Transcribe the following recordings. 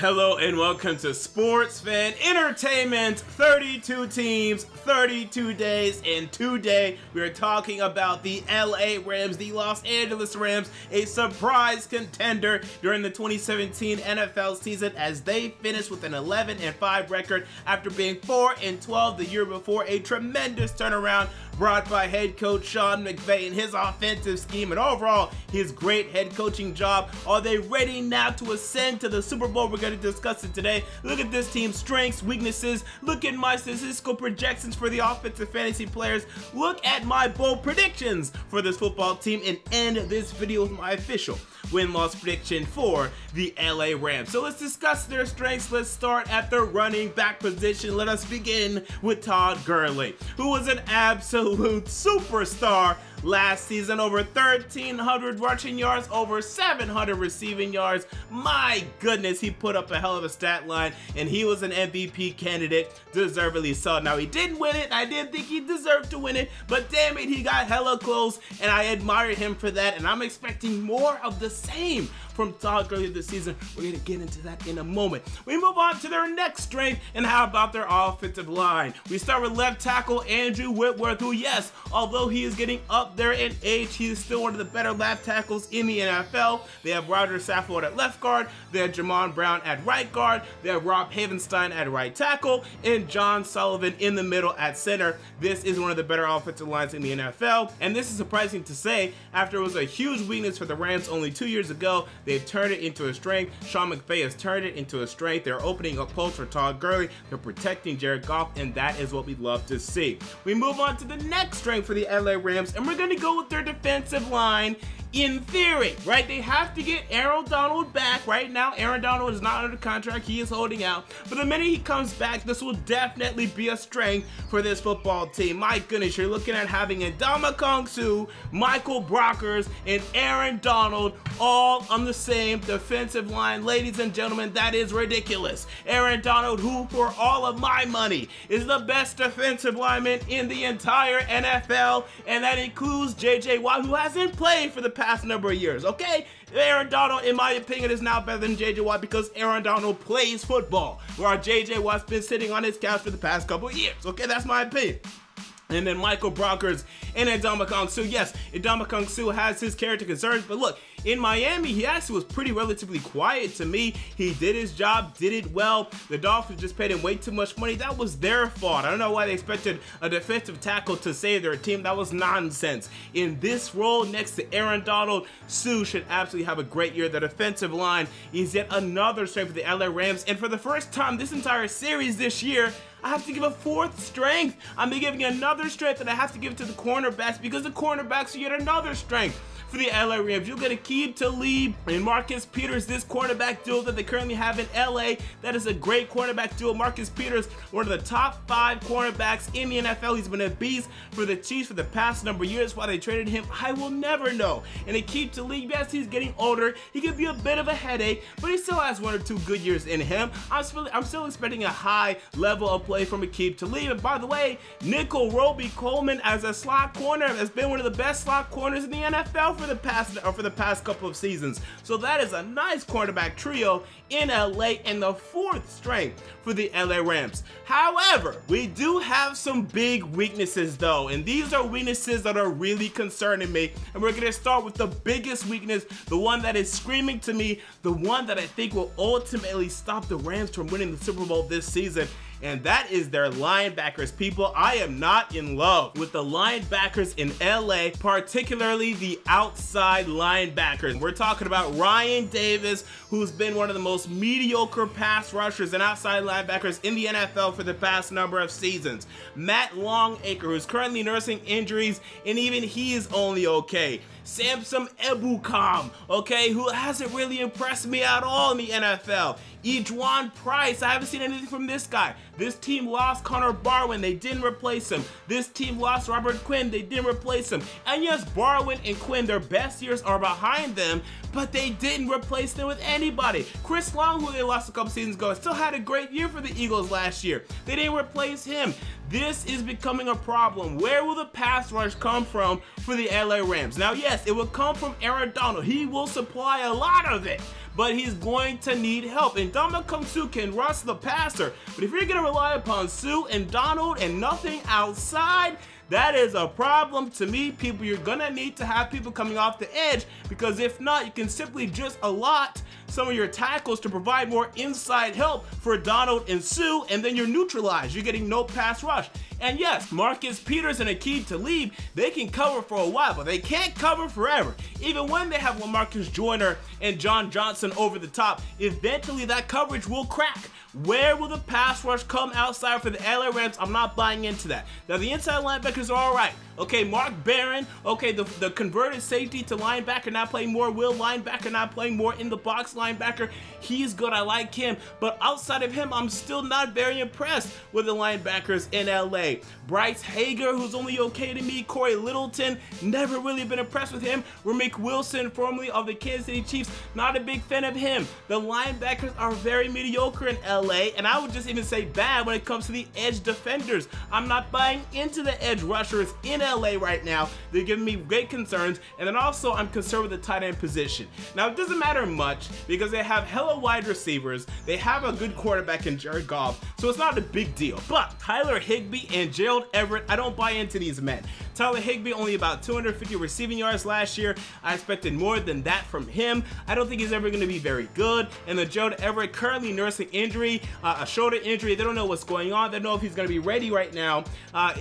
Hello and welcome to Sports Fan Entertainment. 32 teams, 32 days, and today we are talking about the LA Rams, the Los Angeles Rams, a surprise contender during the 2017 NFL season as they finished with an 11-5 record after being 4-12 the year before. A tremendous turnaround brought by head coach Sean McVay and his offensive scheme and overall his great head coaching job. Are they ready now to ascend to the Super Bowl? We're going to discuss it today. Look at this team's strengths, weaknesses. Look at my statistical projections for the offensive fantasy players. Look at my bold predictions for this football team and end this video with my official win-loss prediction for the LA Rams. So let's discuss their strengths. Let's start at the running back position. Let us begin with Todd Gurley, who was an absolute superstar last season. Over 1,300 rushing yards, over 700 receiving yards. My goodness, he put up a hell of a stat line, and he was an MVP candidate, deservedly so. Now, he didn't win it. I didn't think he deserved to win it, but damn it, he got hella close, and I admire him for that, and I'm expecting more of the same from Todd Gurley this season. We're going to get into that in a moment. We move on to their next strength, and how about their offensive line? We start with left tackle Andrew Whitworth, who, yes, although he is getting up there in age, he is still one of the better left tackles in the NFL. They have Roger Saffold at left guard, they have Jamon Brown at right guard, they have Rob Havenstein at right tackle, and John Sullivan in the middle at center. This is one of the better offensive lines in the NFL, and this is surprising to say after it was a huge weakness for the Rams only 2 years ago. They've turned it into a strength. Sean McVay has turned it into a strength. They're opening up holes for Todd Gurley. They're protecting Jared Goff, and that is what we love to see. We move on to the next strength for the LA Rams, and we're going to go with their defensive line. In theory, right? They have to get Aaron Donald back. Right now, Aaron Donald is not under contract. He is holding out. But the minute he comes back, this will definitely be a strength for this football team. My goodness, you're looking at having Ndamukong Suh, Michael Brockers, and Aaron Donald all on the same defensive line. Ladies and gentlemen, that is ridiculous. Aaron Donald, who for all of my money is the best defensive lineman in the entire NFL, and that includes J.J. Watt, who hasn't played for the past number of years, okay? Aaron Donald, in my opinion, is now better than J.J. Watt because Aaron Donald plays football, while J.J. Watt's been sitting on his couch for the past couple of years, okay? That's my opinion. And then Michael Brockers and Ndamukong Suh. Yes, Ndamukong Suh has his character concerns, but look, in Miami, he actually was pretty relatively quiet to me. He did his job, did it well. The Dolphins just paid him way too much money. That was their fault. I don't know why they expected a defensive tackle to save their team. That was nonsense. In this role next to Aaron Donald, Suh should absolutely have a great year. The defensive line is yet another strength for the LA Rams, and for the first time this entire series this year, I have to give a fourth strength. I'm giving another strength, and I have to give it to the cornerbacks because the cornerbacks are yet another strength for the LA Rams. You'll get Aqib Talib and Marcus Peters, this cornerback duo that they currently have in LA. That is a great cornerback duo. Marcus Peters, one of the top 5 cornerbacks in the NFL. He's been a beast for the Chiefs for the past number of years. Why they traded him, I will never know. And Aqib Talib, yes, he's getting older. He could be a bit of a headache, but he still has 1 or 2 good years in him. I'm still expecting a high level of play from Aqib Talib. And by the way, Nickel Roby Coleman as a slot corner has been one of the best slot corners in the NFL for the past couple of seasons. So that is a nice cornerback trio in LA, and the fourth strength for the LA Rams. However, we do have some big weaknesses though, and these are weaknesses that are really concerning me, and we're going to start with the biggest weakness, the one that is screaming to me, the one that I think will ultimately stop the Rams from winning the Super Bowl this season. And that is their linebackers. People, I am not in love with the linebackers in LA, particularly the outside linebackers. We're talking about Ryan Davis, who's been one of the most mediocre pass rushers and outside linebackers in the NFL for the past number of seasons. Matt Longacre, who's currently nursing injuries, and even he is only okay. Samson Ebukam, okay, who hasn't really impressed me at all in the NFL. Edjuan Price, I haven't seen anything from this guy. This team lost Connor Barwin, they didn't replace him. This team lost Robert Quinn, they didn't replace him. And yes, Barwin and Quinn, their best years are behind them, but they didn't replace them with anybody. Chris Long, who they lost a couple seasons ago, still had a great year for the Eagles last year. They didn't replace him. This is becoming a problem. Where will the pass rush come from for the LA Rams? Now, yes, it will come from Aaron Donald. He will supply a lot of it. but he's going to need help. And Ndamukong Suh can rush the passer, but if you're going to rely upon Suh and Donald and nothing outside, that is a problem to me. People, you're gonna need to have people coming off the edge, because if not, you can simply just allot some of your tackles to provide more inside help for Donald and Suh, and then you're neutralized. You're getting no pass rush. And yes, Marcus Peters and Aqib Talib, they can cover for a while, but they can't cover forever. Even when they have LaMarcus Joyner and John Johnson over the top, eventually that coverage will crack. Where will the pass rush come outside for the LA Rams? I'm not buying into that. Now, the inside linebackers are all right. Okay, Mark Barron, okay, the converted safety to linebacker, not playing more. Will linebacker, not playing more. In the box linebacker, he's good. I like him. But outside of him, I'm still not very impressed with the linebackers in LA. Bryce Hager, who's only okay to me. Corey Littleton, never really been impressed with him. Ramik Wilson, formerly of the Kansas City Chiefs, not a big fan of him. The linebackers are very mediocre in LA, and I would just even say bad when it comes to the edge defenders. I'm not buying into the edge rushers in LA right now. They're giving me great concerns, and then also I'm concerned with the tight end position. Now, it doesn't matter much because they have hella wide receivers. They have a good quarterback in Jared Goff, so it's not a big deal. But Tyler Higbee and Gerald Everett, I don't buy into these men. Tyler Higbee only about 250 receiving yards last year. I expected more than that from him. I don't think he's ever going to be very good. And then Gerald Everett currently nursing injury, a shoulder injury. They don't know what's going on. They don't know if he's going to be ready right now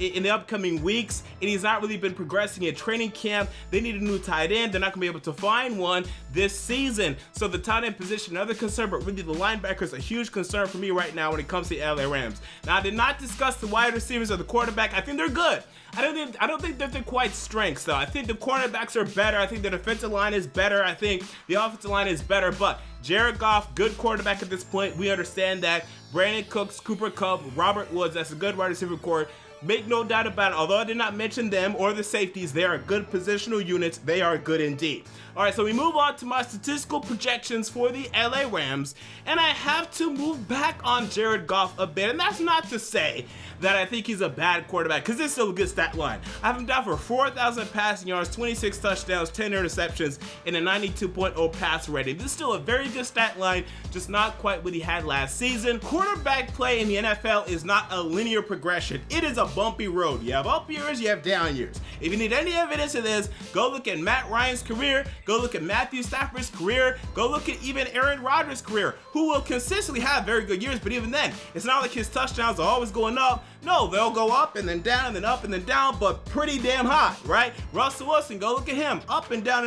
in the upcoming weeks. And he's not really been progressing in training camp. They need a new tight end. They're not going to be able to find one this season. So the tight end position, another concern, but really the linebacker is a huge concern for me right now when it comes to the LA Rams. Now, I did not discuss the wide receivers or the quarterback. I think they're good. I don't think that they're quite strengths though. I think the cornerbacks are better. I think the defensive line is better. I think the offensive line is better. But Jared Goff, good quarterback at this point. We understand that. Brandon Cooks, Cooper Kupp, Robert Woods, that's a good wide receiver core. Make no doubt about it. Although I did not mention them or the safeties, they are good positional units. They are good indeed. All right, so we move on to my statistical projections for the LA Rams, and I have to move back on Jared Goff a bit, and that's not to say that I think he's a bad quarterback, because this is still a good stat line. I have him down for 4,000 passing yards, 26 touchdowns, 10 interceptions, and a 92.0 pass rating. This is still a very good stat line, just not quite what he had last season. Quarterback play in the NFL is not a linear progression. It is a bumpy road. You have up years, you have down years. If you need any evidence of this, go look at Matt Ryan's career, go look at Matthew Stafford's career, go look at even Aaron Rodgers' career, who will consistently have very good years, but even then, it's not like his touchdowns are always going up. No, they'll go up and then down and then up and then down, but pretty damn high, right? Russell Wilson, go look at him. Up and down,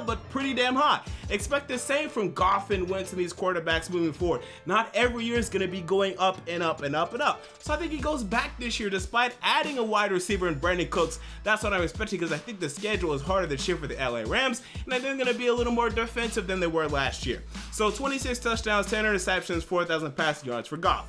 but pretty damn high. Expect the same from Goff and Wentz and these quarterbacks moving forward. Not every year is going to be going up and up and up and up. So I think he goes back this year despite adding a wide receiver in Brandon Cooks. That's what I'm expecting, because I think the schedule is harder this year for the LA Rams, and I think they're going to be a little more defensive than they were last year. So 26 touchdowns, 10 interceptions, 4,000 passing yards for Goff.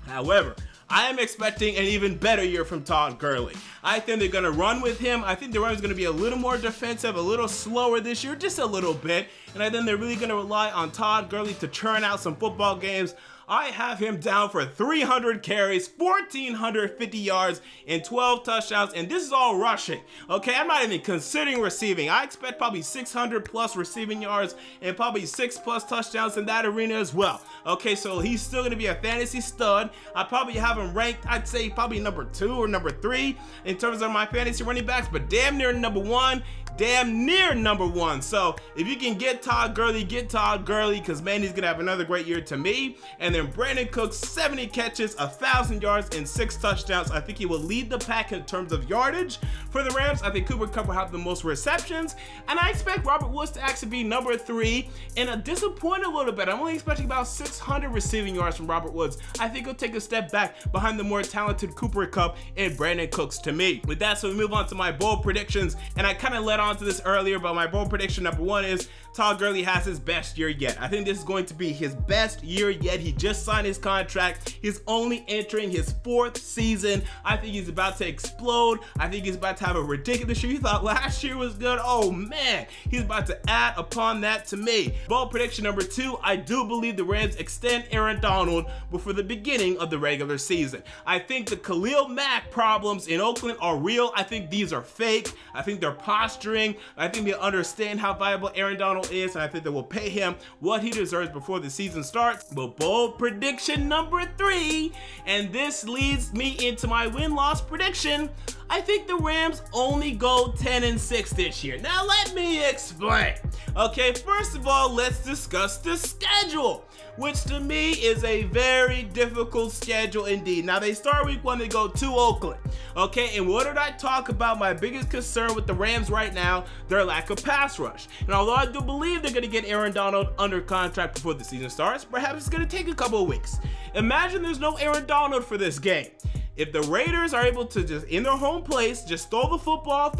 However, I am expecting an even better year from Todd Gurley. I think they're going to run with him. I think the run is going to be a little more defensive, a little slower this year, just a little bit. And I think they're really going to rely on Todd Gurley to churn out some football games. I have him down for 300 carries, 1,450 yards, and 12 touchdowns, and this is all rushing, okay? I'm not even considering receiving. I expect probably 600 plus receiving yards and probably 6+ touchdowns in that arena as well, okay? So he's still going to be a fantasy stud. I probably have him ranked, I'd say probably number 2 or number 3 in terms of my fantasy running backs, but damn near number 1. Damn near number 1. So if you can get Todd Gurley, because man, he's gonna have another great year to me. And then Brandon Cooks, 70 catches, 1,000 yards, and 6 touchdowns. I think he will lead the pack in terms of yardage for the Rams. I think Cooper Kupp will have the most receptions, and I expect Robert Woods to actually be number 3. And disappoint a little bit. I'm only expecting about 600 receiving yards from Robert Woods. I think he'll take a step back behind the more talented Cooper Kupp and Brandon Cooks to me. With that, so we move on to my bold predictions, and I kind of led on to this earlier, but my bold prediction number 1 is Todd Gurley has his best year yet. I think this is going to be his best year yet. He just just signed his contract. He's only entering his 4th season. I think he's about to explode. I think he's about to have a ridiculous year. You thought last year was good? Oh man, he's about to add upon that to me. Bold prediction number 2, I do believe the Rams extend Aaron Donald before the beginning of the regular season. I think the Khalil Mack problems in Oakland are real. I think these are fake. I think they're posturing. I think they understand how valuable Aaron Donald is, and I think they will pay him what he deserves before the season starts. But bold prediction number 3, and this leads me into my win-loss prediction. I think the Rams only go 10-6 this year. Now let me explain. Okay, first of all, let's discuss the schedule, which to me is a very difficult schedule indeed. Now they start week 1, they go to Oakland. Okay, and what did I talk about? My biggest concern with the Rams right now, their lack of pass rush. And although I do believe they're gonna get Aaron Donald under contract before the season starts, perhaps it's gonna take a couple of weeks. Imagine there's no Aaron Donald for this game. If the Raiders are able to just, in their home place, just throw the football,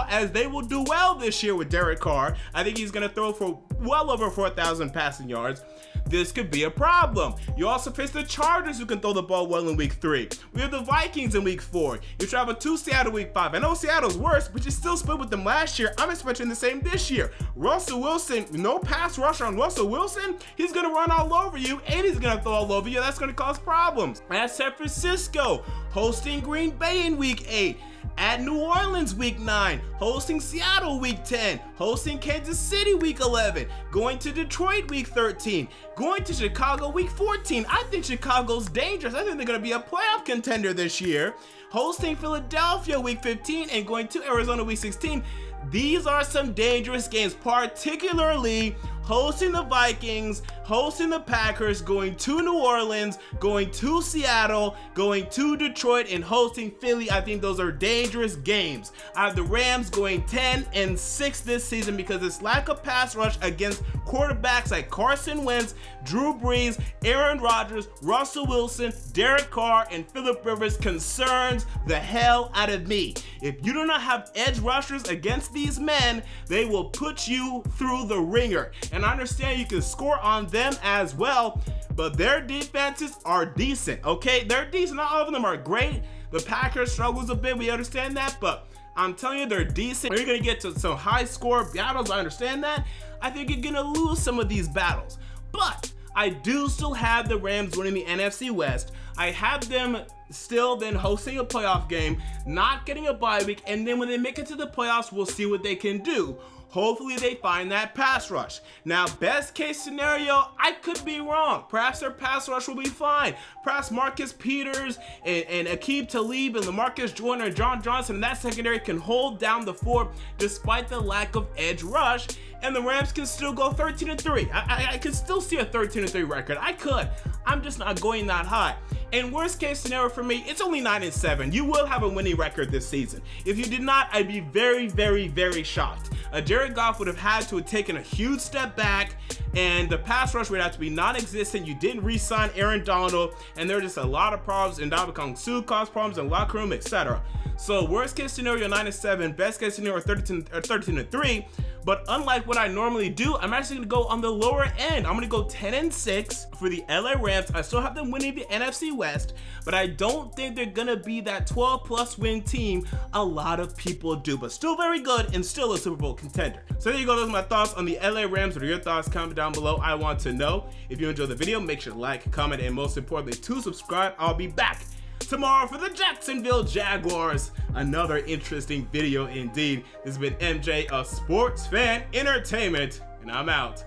as they will do well this year with Derek Carr, I think he's going to throw for well over 4,000 passing yards. This could be a problem. You also face the Chargers, who can throw the ball well in week 3. We have the Vikings in week 4. You travel to Seattle week 5. I know Seattle's worse, but you still split with them last year. I'm expecting the same this year. Russell Wilson, no pass rush on Russell Wilson. He's going to run all over you, and he's going to throw all over you. That's going to cause problems. At San Francisco, hosting Green Bay in week 8. At New Orleans week 9, hosting Seattle week 10, hosting Kansas City week 11, going to Detroit week 13, going to Chicago week 14. I think Chicago's dangerous. I think they're going to be a playoff contender this year. Hosting Philadelphia week 15 and going to Arizona week 16. These are some dangerous games, particularly hosting the Vikings, hosting the Packers, going to New Orleans, going to Seattle, going to Detroit, and hosting Philly. I think those are dangerous games. I have the Rams going 10-6 this season because this lack of pass rush against quarterbacks like Carson Wentz, Drew Brees, Aaron Rodgers, Russell Wilson, Derek Carr, and Phillip Rivers concerns the hell out of me. If you do not have edge rushers against these men, they will put you through the ringer. And I understand you can score on them as well, but their defenses are decent, okay? They're decent. Not all of them are great. The Packers struggles a bit. We understand that, but I'm telling you, they're decent. You're going to get to some high-score battles. I understand that. I think you're going to lose some of these battles, but I do still have the Rams winning the NFC West. I have them still then hosting a playoff game, not getting a bye week, and then when they make it to the playoffs, we'll see what they can do. Hopefully they find that pass rush. Now, best case scenario, I could be wrong. Perhaps their pass rush will be fine. Perhaps Marcus Peters and Aqib Talib and LaMarcus Joyner and John Johnson in that secondary can hold down the fort despite the lack of edge rush, and the Rams can still go 13-3. I could still see a 13-3 record. I could. I'm just not going that high. And worst case scenario for me, it's only 9-7. You will have a winning record this season. If you did not, I'd be very, very, very shocked. Jared Goff would have had to have taken a huge step back, and the pass rush would have to be non-existent. You didn't re-sign Aaron Donald, and there are just a lot of problems, and Ndamukong Suh caused problems in the locker room, etc. So worst case scenario 9-7, best case scenario 13-3. But unlike what I normally do, I'm actually gonna go on the lower end. I'm gonna go 10-6 for the LA Rams. I still have them winning the NFC West, but I don't think they're gonna be that 12+ win team a lot of people do, but still very good and still a Super Bowl contender. So there you go, those are my thoughts on the LA Rams. What are your thoughts? Comment down below. I want to know. If you enjoyed the video, make sure to like, comment, and most importantly to subscribe. I'll be back tomorrow for the Jacksonville Jaguars. Another interesting video indeed. This has been MJ of Sports Fan Entertainment, and I'm out.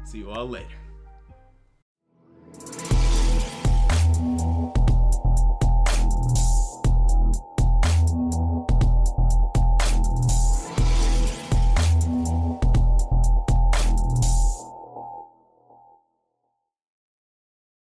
See you all later.